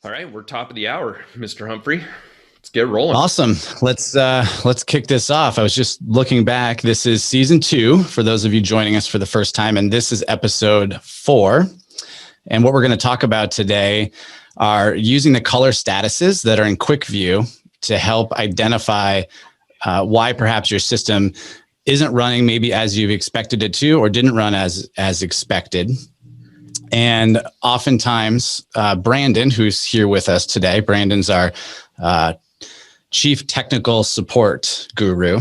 All right, we're top of the hour, Mr. Humphrey. Let's get rolling. Awesome. Let's kick this off. I was just looking back. This is season 2 for those of you joining us for the first time, and this is episode 4. And what we're going to talk about today are using the color statuses that are in quick view to help identify why perhaps your system isn't running maybe as you've expected it to, or didn't run as expected. And oftentimes, Brandon, who's here with us today, Brandon's our chief technical support guru.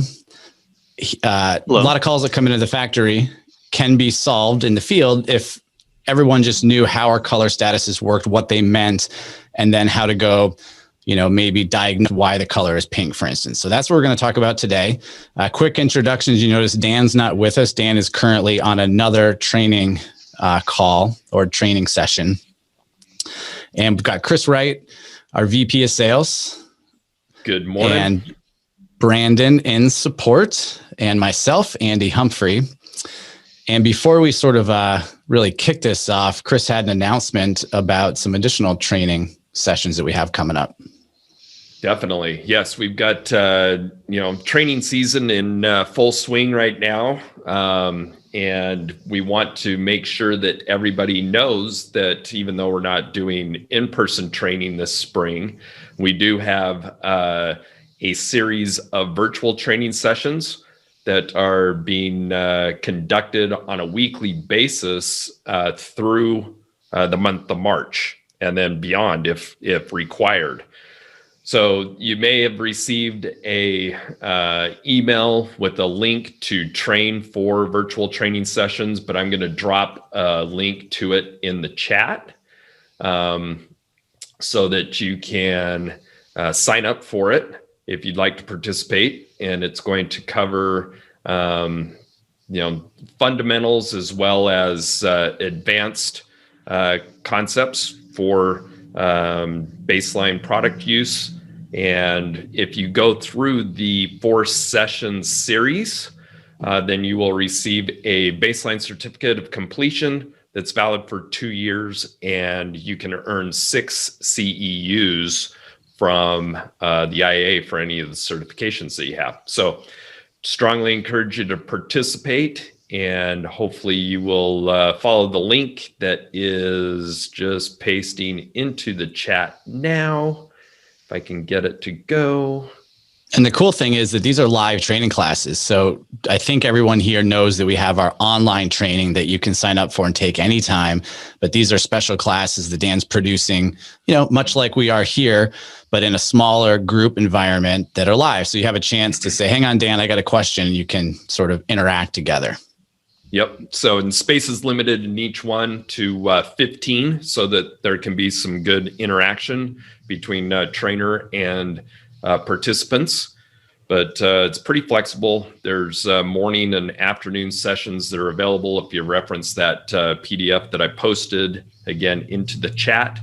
A lot of calls that come into the factory can be solved in the field if everyone just knew how our color statuses worked, what they meant, and then how to go, maybe diagnose why the color is pink, for instance. So that's what we're going to talk about today. Quick introductions. You notice Dan's not with us. Dan is currently on another training call or training session. And we've got Chris Wright, our VP of Sales. Good morning. And Brandon in support, and myself, Andy Humphrey. And before we sort of really kick this off, Chris had an announcement about some additional training sessions that we have coming up. Definitely. Yes, we've got, training season in full swing right now. And we want to make sure that everybody knows that even though we're not doing in-person training this spring, we do have a series of virtual training sessions that are being conducted on a weekly basis through the month of March and then beyond if required. So you may have received a email with a link to train for virtual training sessions, but I'm going to drop a link to it in the chat so that you can sign up for it if you'd like to participate. And it's going to cover fundamentals as well as advanced concepts for baseline product use. And if you go through the 4-session series, then you will receive a baseline certificate of completion that's valid for 2 years, and you can earn 6 CEUs from the IAA for any of the certifications that you have. So strongly encourage you to participate, and hopefully you will follow the link that is just pasting into the chat now. If I can get it to go. And the cool thing is that these are live training classes. So I think everyone here knows that we have our online training that you can sign up for and take anytime. But these are special classes that Dan's producing, much like we are here, but in a smaller group environment that are live. So you have a chance to say, hang on, Dan, I got a question. You can sort of interact together. Yep. So and space is limited in each one to 15 so that there can be some good interaction between trainer and participants. But it's pretty flexible. There's morning and afternoon sessions that are available if you reference that PDF that I posted again into the chat.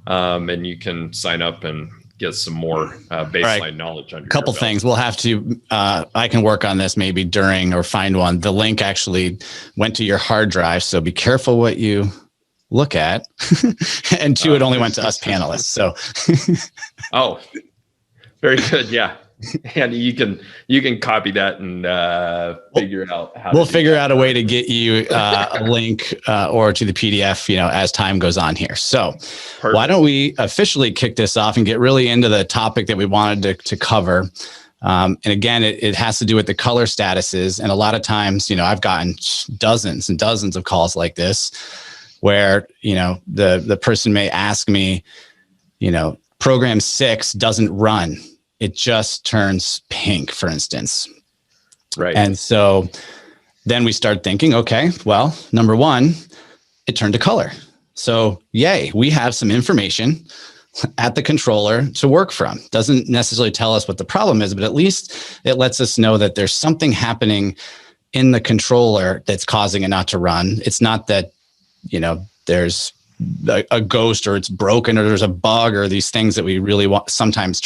And you can sign up and get some more baseline knowledge under a couple things. We'll have to, I can work on this maybe during or find one. The link actually went to your hard drive. So be careful what you look at. And 2, it only went to us panelists. So. Oh, very good. Yeah. And you can copy that and figure out how we'll figure out a way to get you a link or to the PDF, as time goes on here. So Perfect. Why don't we officially kick this off and get really into the topic that we wanted to cover. And again, it has to do with the color statuses. And a lot of times, I've gotten dozens and dozens of calls like this where, the person may ask me, program 6 doesn't run. It just turns pink, for instance. Right. And so then we start thinking, okay, well, number 1, it turned to color. So yay, we have some information at the controller to work from. Doesn't necessarily tell us what the problem is, but at least it lets us know that there's something happening in the controller that's causing it not to run. It's not that, there's a ghost or it's broken or there's a bug or these things that we really want sometimes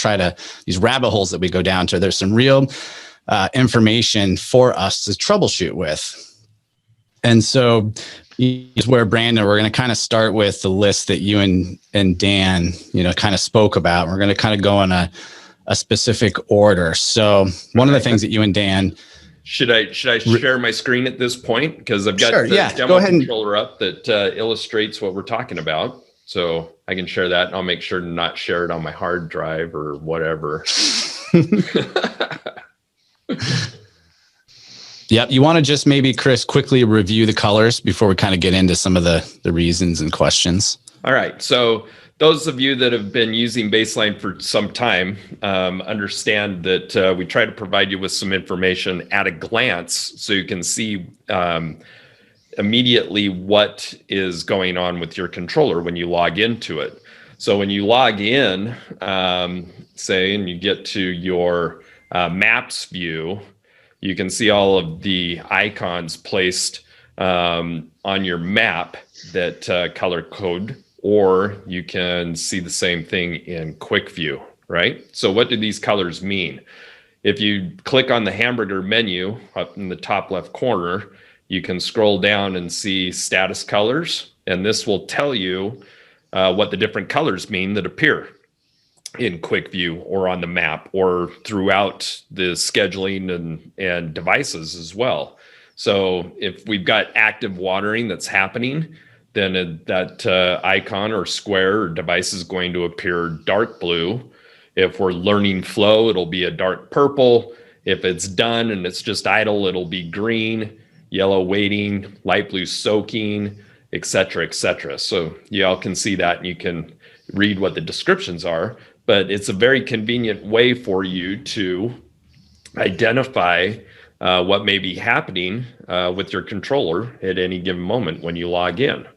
these rabbit holes that we go down to. There's some real information for us to troubleshoot with. And so is where, Brandon, we're going to kind of start with the list that you and Dan, kind of spoke about. We're going to kind of go in a specific order. So one of the things that you and Dan... Should I share my screen at this point? Because I've got the demo controller up that illustrates what we're talking about. So I can share that, and I'll make sure to not share it on my hard drive or whatever. Yep. You want to just maybe, Chris, quickly review the colors before we kind of get into some of the reasons and questions. All right. So those of you that have been using Baseline for some time understand that we try to provide you with some information at a glance so you can see immediately what is going on with your controller when you log into it. So when you log in, say, and you get to your maps view, you can see all of the icons placed on your map that color code, or you can see the same thing in quick view, right? So what do these colors mean? If you click on the hamburger menu up in the top left corner, you can scroll down and see status colors, and this will tell you what the different colors mean that appear in quick view or on the map or throughout the scheduling and devices as well. So if we've got active watering that's happening, then that icon or square or device is going to appear dark blue. If we're learning flow, it'll be a dark purple. If it's done and it's just idle, it'll be green, yellow waiting, light blue soaking, et cetera, et cetera. So you all can see that and you can read what the descriptions are, but it's a very convenient way for you to identify what may be happening with your controller at any given moment when you log in.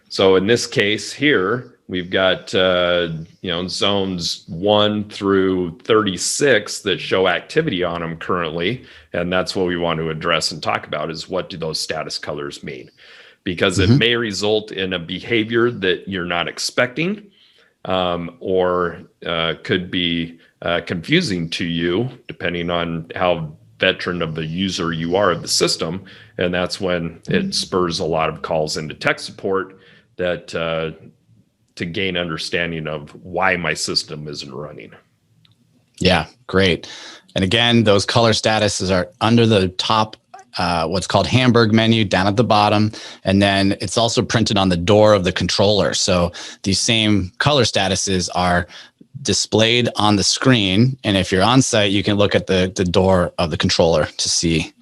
So in this case here, we've got zones 1 through 36 that show activity on them currently, and that's what we want to address and talk about is what do those status colors mean? Because it may result in a behavior that you're not expecting, or could be confusing to you depending on how veteran of the user you are of the system, and that's when it spurs a lot of calls into tech support that to gain understanding of why my system isn't running. Yeah, great. And again, those color statuses are under the top, what's called hamburg menu down at the bottom. And then it's also printed on the door of the controller. So these same color statuses are displayed on the screen. And if you're on site, you can look at the door of the controller to see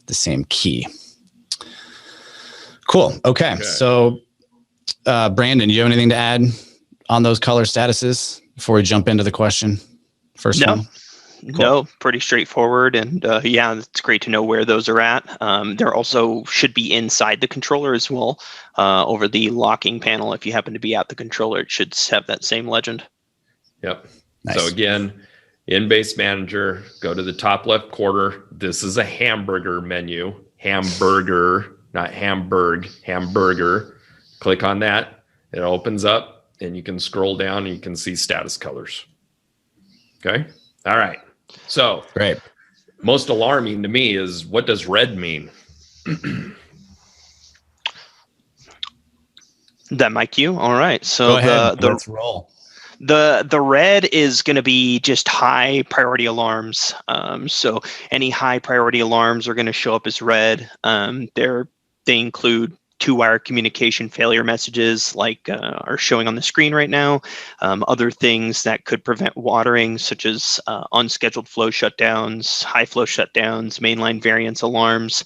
the same key. Cool. Okay. So Brandon, do you have anything to add on those color statuses before we jump into the question? First one? Cool. No, pretty straightforward. And yeah, it's great to know where those are at. There also should be inside the controller as well, over the locking panel. If you happen to be at the controller, it should have that same legend. Yep. Nice. So again, in BaseManager, go to the top left corner. This is a hamburger menu. Hamburger, not Hamburg, hamburger. Click on that. It opens up and you can scroll down and you can see status colors. Okay. All right. So great. Most alarming to me is, what does red mean? That my cue. All right. So go ahead. Let's roll. The red is going to be just high priority alarms. So any high priority alarms are going to show up as red. They include two-wire communication failure messages like are showing on the screen right now. Other things that could prevent watering, such as unscheduled flow shutdowns, high flow shutdowns, mainline variance alarms.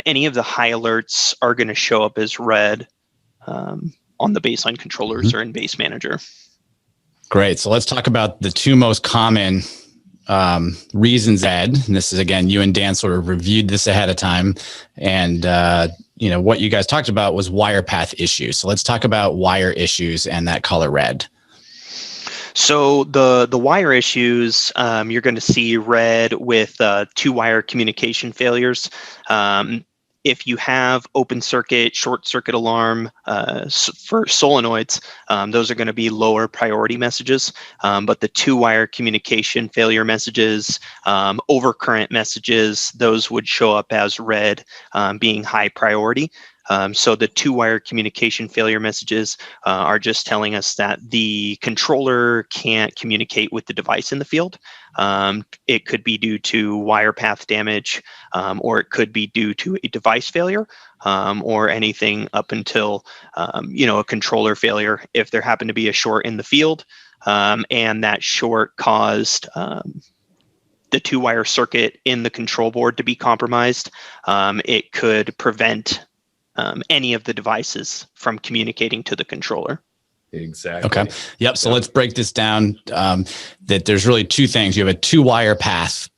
Any of the high alerts are going to show up as red on the baseline controllers or in BaseManager. Great. So let's talk about the two most common reasons, Ed. And this is, again, you and Dan sort of reviewed this ahead of time. And, what you guys talked about was wire path issues. So let's talk about wire issues and that color red. So the wire issues, you're going to see red with two-wire communication failures. If you have open circuit, short circuit alarm for solenoids, those are going to be lower priority messages. But the two-wire communication failure messages, overcurrent messages, those would show up as red, being high priority. So the two-wire communication failure messages are just telling us that the controller can't communicate with the device in the field. It could be due to wire path damage, or it could be due to a device failure, or anything up until a controller failure if there happened to be a short in the field, and that short caused the two-wire circuit in the control board to be compromised. It could prevent any of the devices from communicating to the controller. Exactly. Okay. Yep. So let's break this down. That there's really two things. You have a two-wire path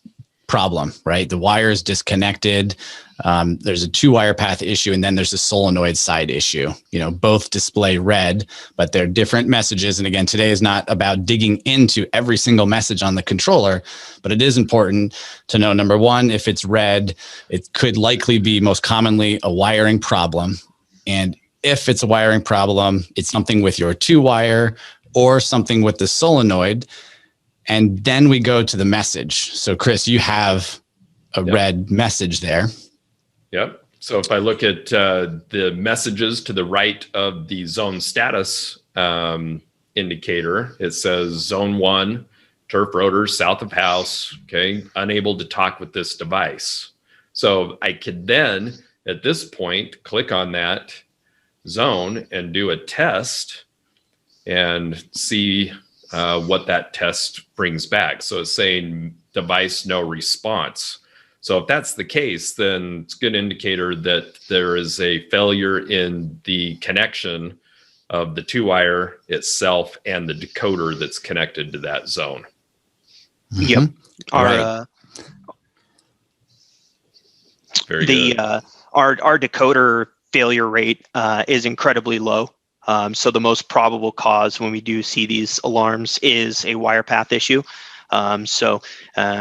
problem, right? The wire is disconnected. There's a two-wire path issue, and then there's a solenoid side issue. Both display red, but they're different messages. And again, today is not about digging into every single message on the controller, but it is important to know, number one, if it's red, it could likely be most commonly a wiring problem. And if it's a wiring problem, it's something with your two-wire or something with the solenoid. And then we go to the message. So Chris, you have a red message there. Yep. So if I look at the messages to the right of the zone status indicator, it says zone 1, turf rotor, south of house, okay, unable to talk with this device. So I could then, at this point, click on that zone and do a test and see what that test brings back. So it's saying device no response. So if that's the case, then it's a good indicator that there is a failure in the connection of the two-wire itself and the decoder that's connected to that zone. Yep. Right. Very good. Our decoder failure rate is incredibly low. So the most probable cause when we do see these alarms is a wire path issue. So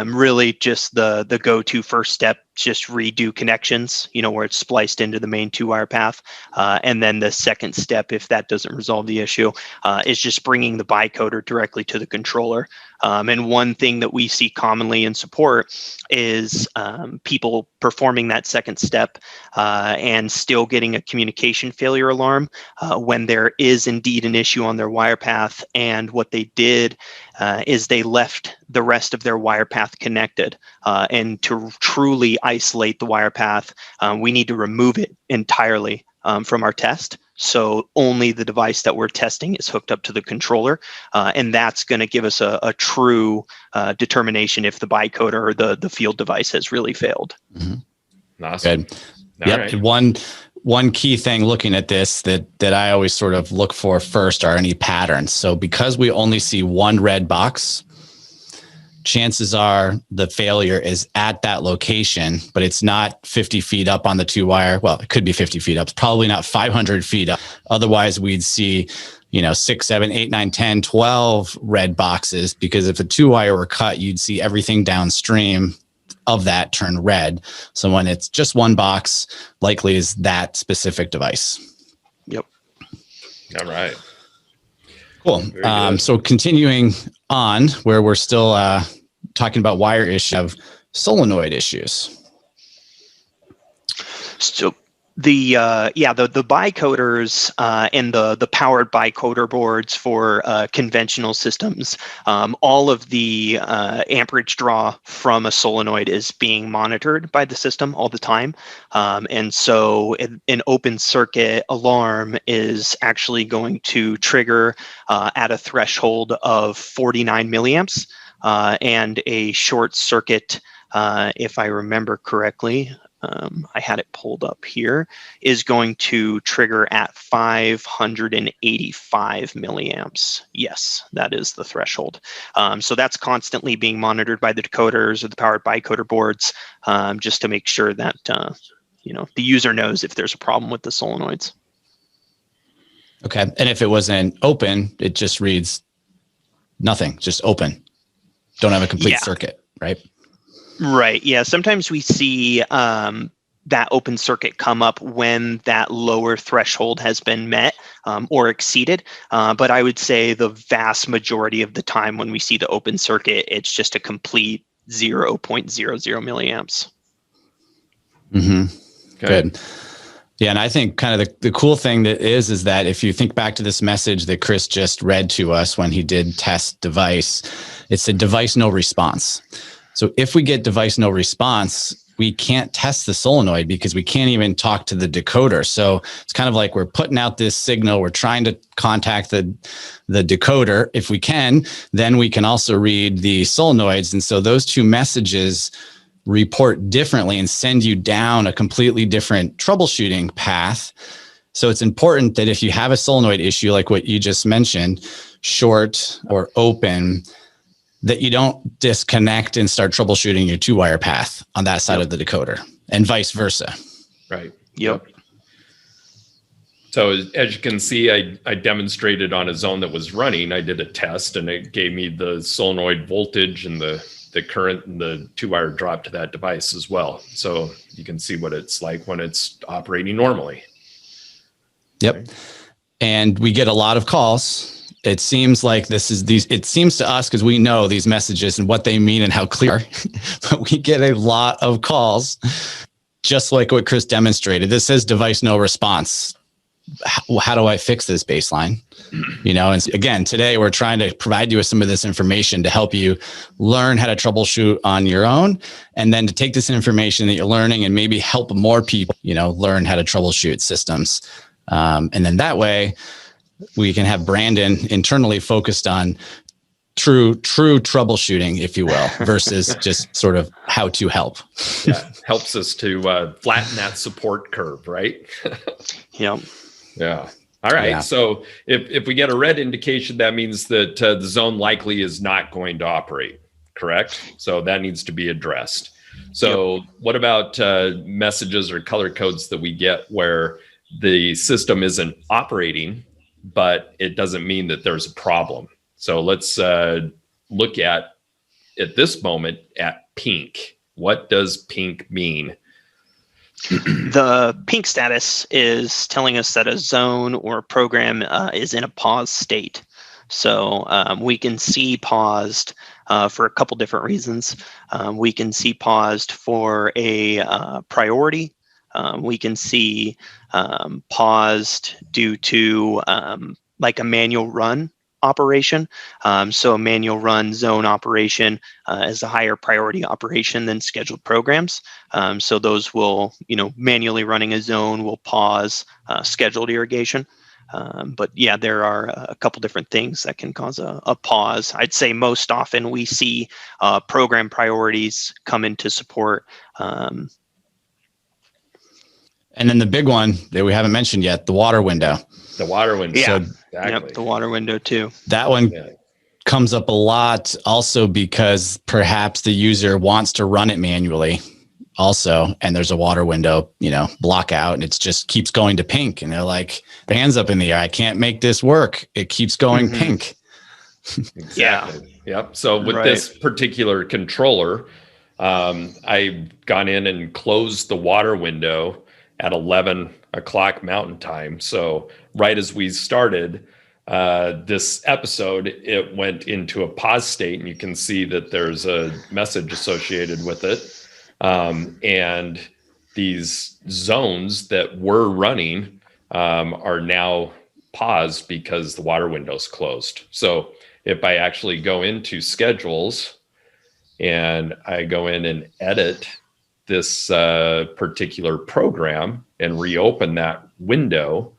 really just the go-to first step, just redo connections, where it's spliced into the main two-wire path. And then the second step, if that doesn't resolve the issue, is just bringing the bicoder directly to the controller. And one thing that we see commonly in support is people performing that second step and still getting a communication failure alarm when there is indeed an issue on their wire path. And what they did is they left the rest of their wire path connected. And to truly isolate the wire path, we need to remove it entirely from our test. So only the device that we're testing is hooked up to the controller. And that's going to give us a true determination if the bicoder or the field device has really failed. Mm-hmm. Awesome. Good. Yep. Right. One key thing looking at this that I always sort of look for first are any patterns. So because we only see one red box, chances are the failure is at that location, but it's not 50 feet up on the two-wire. Well, it could be 50 feet up. It's probably not 500 feet up. Otherwise, we'd see, 6, 7, 8, 9, 10, 12 red boxes, because if a two-wire were cut, you'd see everything downstream of that turn red. So when it's just one box, likely is that specific device. Yep. All right. Cool. So continuing on, where we're still talking about wire issue of solenoid issues. So the bicoders and the powered bicoder boards for conventional systems, all of the amperage draw from a solenoid is being monitored by the system all the time. And so an open circuit alarm is actually going to trigger at a threshold of 49 milliamps, and a short circuit, if I remember correctly, I had it pulled up here, is going to trigger at 585 milliamps. Yes, that is the threshold. So that's constantly being monitored by the decoders or the powered bicoder boards, just to make sure that the user knows if there's a problem with the solenoids. Okay, and if it wasn't open, it just reads nothing, just open. Don't have a complete circuit, right? Right. Yeah. Sometimes we see that open circuit come up when that lower threshold has been met or exceeded. But I would say the vast majority of the time when we see the open circuit, it's just a complete 0.00 milliamps. Mm-hmm. Okay. Good. Yeah, and I think kind of the cool thing that is that if you think back to this message that Chris just read to us when he did test device, it said device no response. So if we get device no response, we can't test the solenoid because we can't even talk to the decoder. So it's kind of like we're putting out this signal. We're trying to contact the decoder. If we can, then we can also read the solenoids. And so those two messages report differently and send you down a completely different troubleshooting path. So it's important that if you have a solenoid issue, like what you just mentioned, short or open, that you don't disconnect and start troubleshooting your 2-wire path on that side of the decoder, and vice versa. Right. Yep. So as you can see, I demonstrated on a zone that was running. I did a test, and it gave me the solenoid voltage and the current and the 2-wire drop to that device as well. So you can see what it's like when it's operating normally. Yep. Okay. And we get a lot of calls. It seems like it seems to us, because we know these messages and what they mean and how clear, but we get a lot of calls, just like what Chris demonstrated. This says device no response. How do I fix this baseline? And again, today we're trying to provide you with some of this information to help you learn how to troubleshoot on your own, and then to take this information that you're learning and maybe help more people, learn how to troubleshoot systems. And then that way we can have Brandon internally focused on true troubleshooting, if you will, versus just sort of how to help. Yeah, helps us to flatten that support curve, right? Yep. Yeah. All right. Yeah. So if we get a red indication, that means that the zone likely is not going to operate, correct? So that needs to be addressed. So what about messages or color codes that we get where the system isn't operating, but it doesn't mean that there's a problem? So let's look at this moment at pink. What does pink mean? The pink status is telling us that a zone or a program is in a pause state. So we can see paused for a couple different reasons. We can see paused for a priority. We can see paused due to like a manual run operation. So a manual run zone operation is a higher priority operation than scheduled programs. So those will, manually running a zone will pause scheduled irrigation. But yeah, there are a couple different things that can cause a pause. I'd say most often we see program priorities come into support. And then the big one that we haven't mentioned yet, the water window. The water window. Yeah. So, exactly. Yep, the water window too. That one comes up a lot also because perhaps the user wants to run it manually also, and there's a water window, block out, and it just keeps going to pink. And they're like, hands up in the air. I can't make this work. It keeps going pink. Exactly. Yeah. Yep. So with this particular controller, I've gone in and closed the water window at 11 o'clock Mountain Time. So right as we started this episode, it went into a pause state, and you can see that there's a message associated with it. And these zones that were running are now paused because the water window's closed. So if I actually go into schedules and I go in and edit this particular program and reopen that window,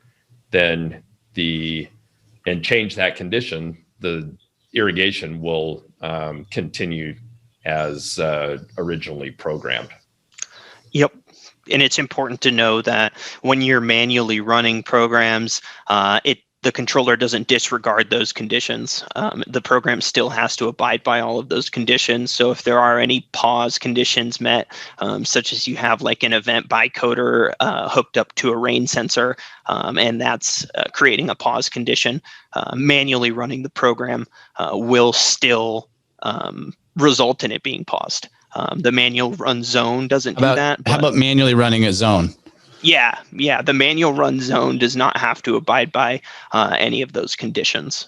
then and change that condition, the irrigation will continue as originally programmed. Yep. And it's important to know that when you're manually running programs, the controller doesn't disregard those conditions. The program still has to abide by all of those conditions. So if there are any pause conditions met, such as you have like an event bycoder hooked up to a rain sensor, and that's creating a pause condition, manually running the program will still result in it being paused. The manual run zone doesn't do that. How about manually running a zone? Yeah. The manual run zone does not have to abide by any of those conditions.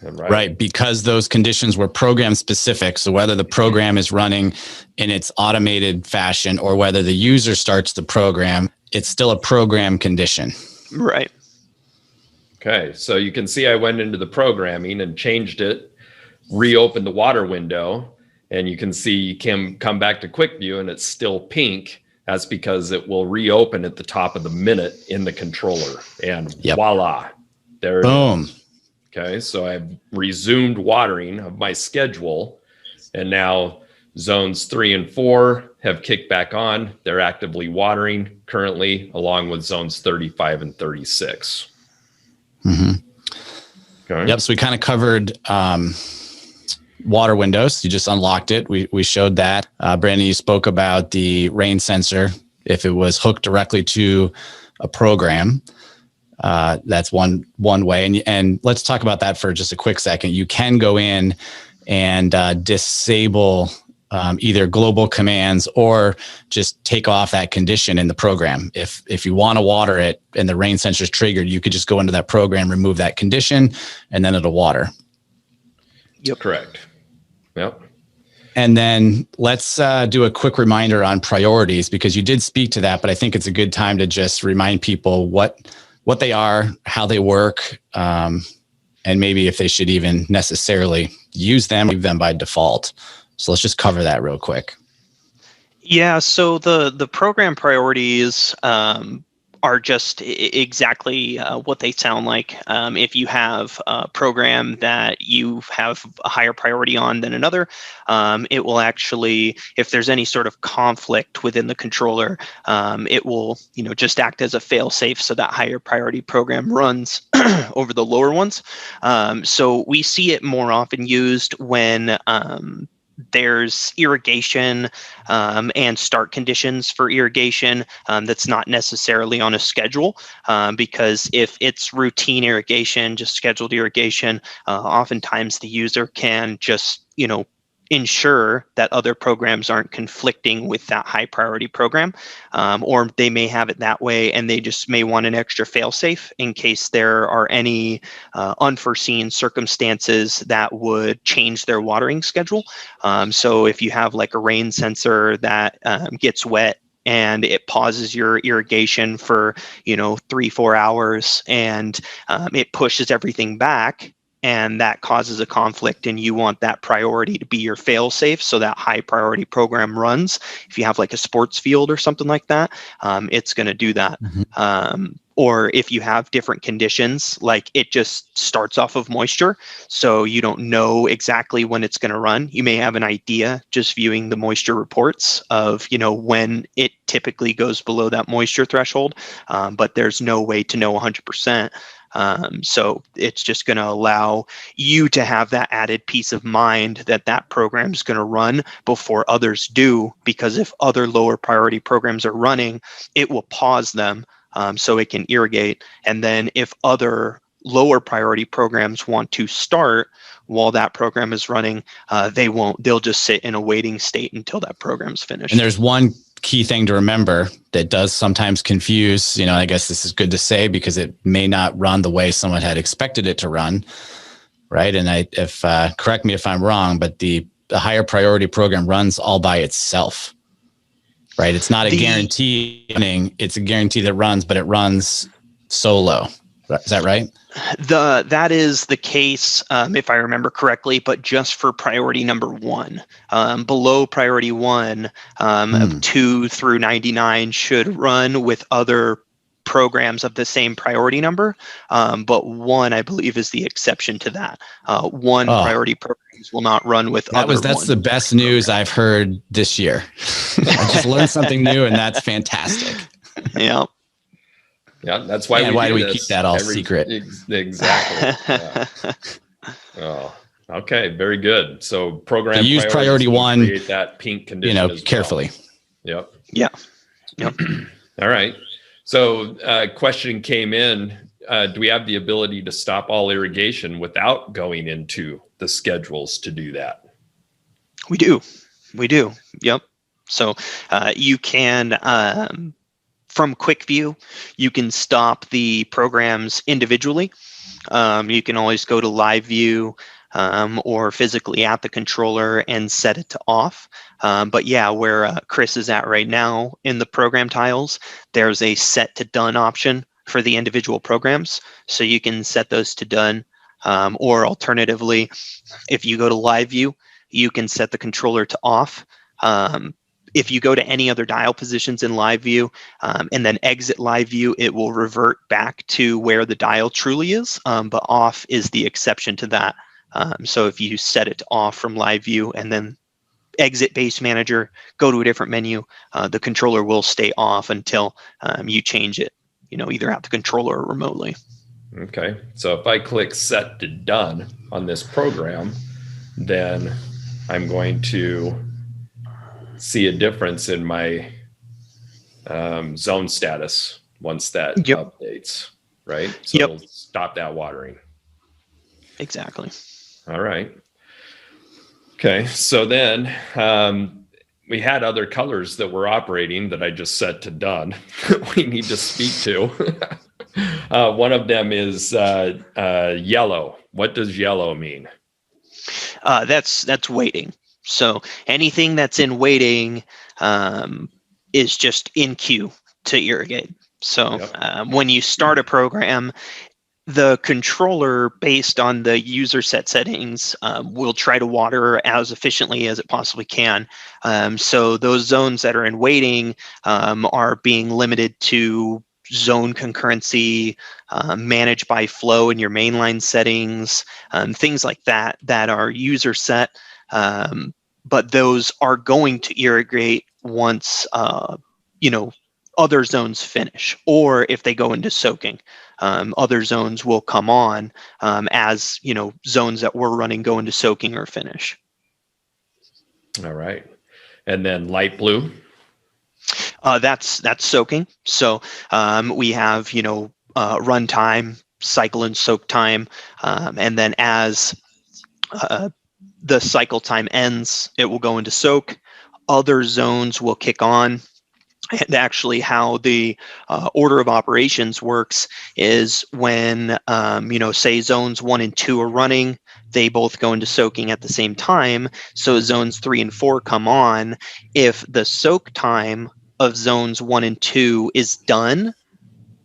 Right, because those conditions were program specific. So whether the program is running in its automated fashion or whether the user starts the program, it's still a program condition. Right. Okay, so you can see I went into the programming and changed it, reopened the water window, and you can see you can come back to quick view and it's still pink. That's because it will reopen at the top of the minute in the controller. And voila, there it is. Okay, so I've resumed watering of my schedule, and now zones 3 and 4 have kicked back on. They're actively watering currently, along with zones 35 and 36. Okay. Yep, so we kind of covered water windows. You just unlocked it. We showed that. Brandon, you spoke about the rain sensor. If it was hooked directly to a program, that's one way. And let's talk about that for just a quick second. You can go in and disable either global commands or just take off that condition in the program. If you want to water it and the rain sensor is triggered, you could just go into that program, remove that condition, and then it'll water. Yep. Correct. Yep. And then let's do a quick reminder on priorities, because you did speak to that, but I think it's a good time to just remind people what they are, how they work, and maybe if they should even necessarily use them, leave them by default. So let's just cover that real quick. Yeah, so the program priorities are just exactly what they sound like. If you have a program that you have a higher priority on than another, it will actually, if there's any sort of conflict within the controller, it will, just act as a fail-safe so that higher priority program runs over the lower ones. So we see it more often used when there's irrigation and start conditions for irrigation that's not necessarily on a schedule, because if it's routine irrigation, just scheduled irrigation, oftentimes the user can just, ensure that other programs aren't conflicting with that high priority program, or they may have it that way and they just may want an extra fail-safe in case there are any unforeseen circumstances that would change their watering schedule. So if you have like a rain sensor that gets wet and it pauses your irrigation for 3-4 hours, and it pushes everything back, and that causes a conflict, and you want that priority to be your fail-safe so that high priority program runs. If you have like a sports field or something like that, it's going to do that. Or if you have different conditions, like it just starts off of moisture, so you don't know exactly when it's going to run. You may have an idea just viewing the moisture reports of, when it typically goes below that moisture threshold, but there's no way to know 100%. So it's just going to allow you to have that added peace of mind that that program is going to run before others do, because if other lower priority programs are running, it will pause them so it can irrigate. And then if other lower priority programs want to start while that program is running, they won't. They'll just sit in a waiting state until that program's finished. And there's one key thing to remember that does sometimes confuse, I guess this is good to say because it may not run the way someone had expected it to run, right? And if correct me if I'm wrong, but the higher priority program runs all by itself, right? It's not a guarantee running, it's a guarantee that runs, but it runs solo. Is that right? That is the case, if I remember correctly, but just for priority number 1. Below priority 1, of 2 through 99 should run with other programs of the same priority number, but 1, I believe, is the exception to that. Priority programs will not run with That's the best news I've heard this year. I just learned something new, and that's fantastic. Yeah. Yeah, that's why do we keep that all secret? Exactly. Oh, okay, very good. So program use priority 1, create that pink condition as carefully. Well. Yep. All right. So question came in, do we have the ability to stop all irrigation without going into the schedules to do that? We do. Yep. So you can, from quick view, you can stop the programs individually. You can always go to live view or physically at the controller and set it to off. But yeah, where Chris is at right now in the program tiles, there's a set to done option for the individual programs. So you can set those to done. Or alternatively, if you go to live view, you can set the controller to off. If you go to any other dial positions in live view and then exit live view, it will revert back to where the dial truly is, but off is the exception to that. So if you set it to off from live view and then exit BaseManager, go to a different menu, the controller will stay off until you change it, either at the controller or remotely. Okay, so if I click set to done on this program, then I'm going to see a difference in my zone status once that updates, right? So it'll stop that watering. Exactly. All right. Okay, so then we had other colors that were operating that I just set to done we need to speak to. One of them is yellow. What does yellow mean? That's waiting. So anything that's in waiting is just in queue to irrigate. So when you start a program, the controller, based on the user set settings, will try to water as efficiently as it possibly can. So those zones that are in waiting are being limited to zone concurrency, managed by flow in your mainline settings, things like that are user set. But those are going to irrigate once other zones finish, or if they go into soaking. Other zones will come on as zones that we're running go into soaking or finish. All right, and then light blue. That's soaking. So we have run time, cycle and soak time, and then as the cycle time ends, it will go into soak. Other zones will kick on. And actually how the order of operations works is when, say zones 1 and 2 are running, they both go into soaking at the same time. So zones 3 and 4 come on. If the soak time of zones 1 and 2 is done,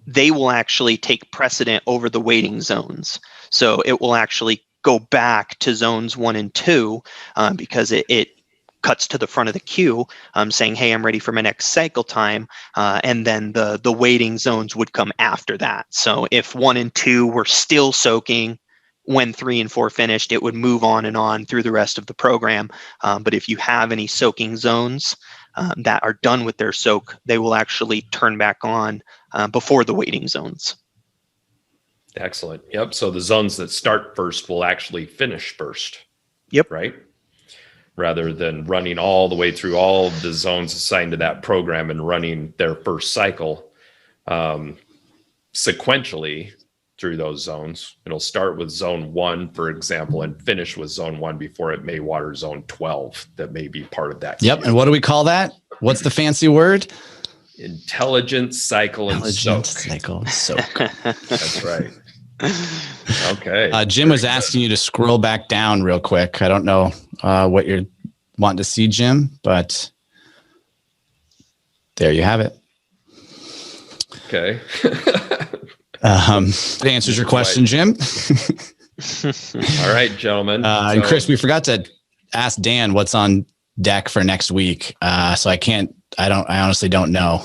they will actually take precedent over the waiting zones. So it will actually go back to zones 1 and 2 because it cuts to the front of the queue, saying, hey, I'm ready for my next cycle time. And then the waiting zones would come after that. So if 1 and 2 were still soaking when 3 and 4 finished, it would move on and on through the rest of the program. But if you have any soaking zones that are done with their soak, they will actually turn back on before the waiting zones. Excellent. Yep. So the zones that start first will actually finish first. Yep. Right? Rather than running all the way through all of the zones assigned to that program and running their first cycle sequentially through those zones. It'll start with zone 1, for example, and finish with zone 1 before it may water zone 12 that may be part of that. Yep. And what do we call that? What's the fancy word? Intelligent cycle and soak. Cycle and soak. That's right. Okay. Jim was asking you to scroll back down real quick. I don't know what you're wanting to see, Jim, but there you have it. Okay. That answers your question, Jim. All right, gentlemen. And Chris, we forgot to ask Dan what's on deck for next week. So I honestly don't know.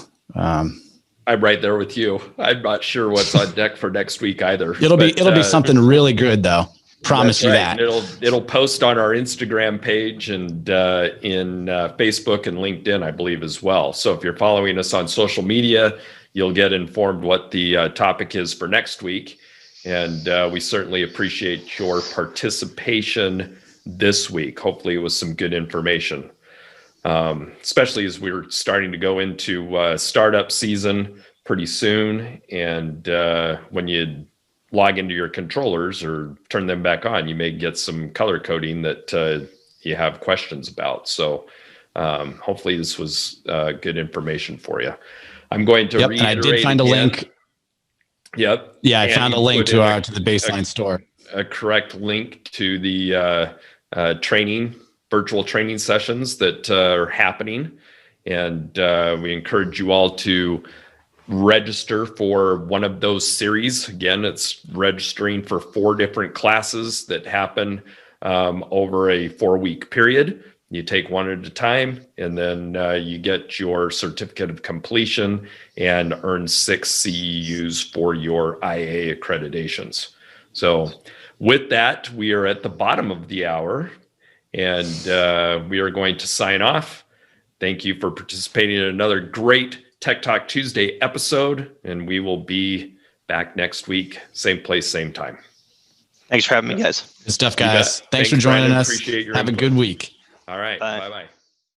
I'm right there with you. I'm not sure what's on deck for next week either. It'll be something really good though. Promise you that. And it'll post on our Instagram page and in Facebook and LinkedIn, I believe, as well. So if you're following us on social media, you'll get informed what the topic is for next week. And we certainly appreciate your participation this week. Hopefully it was some good information, especially as we're starting to go into startup season pretty soon. And when you log into your controllers or turn them back on, you may get some color coding that you have questions about. So hopefully this was good information for you. I'm going to reiterate and I did find again. a link. Yep. Yeah, I And found a you link put to in the baseline store. a correct link to the virtual training sessions that are happening. And we encourage you all to register for one of those series. Again, it's registering for 4 different classes that happen over a 4-week period. You take one at a time, and then you get your certificate of completion and earn 6 CEUs for your IA accreditations. So with that, we are at the bottom of the hour, and we are going to sign off. Thank you for participating in another great Tech Talk Tuesday episode, and we will be back next week, same place, same time. Thanks for having me, guys. Good stuff, guys. Thanks for joining us. Appreciate your Have input. a good week. All right. Bye. Bye-bye.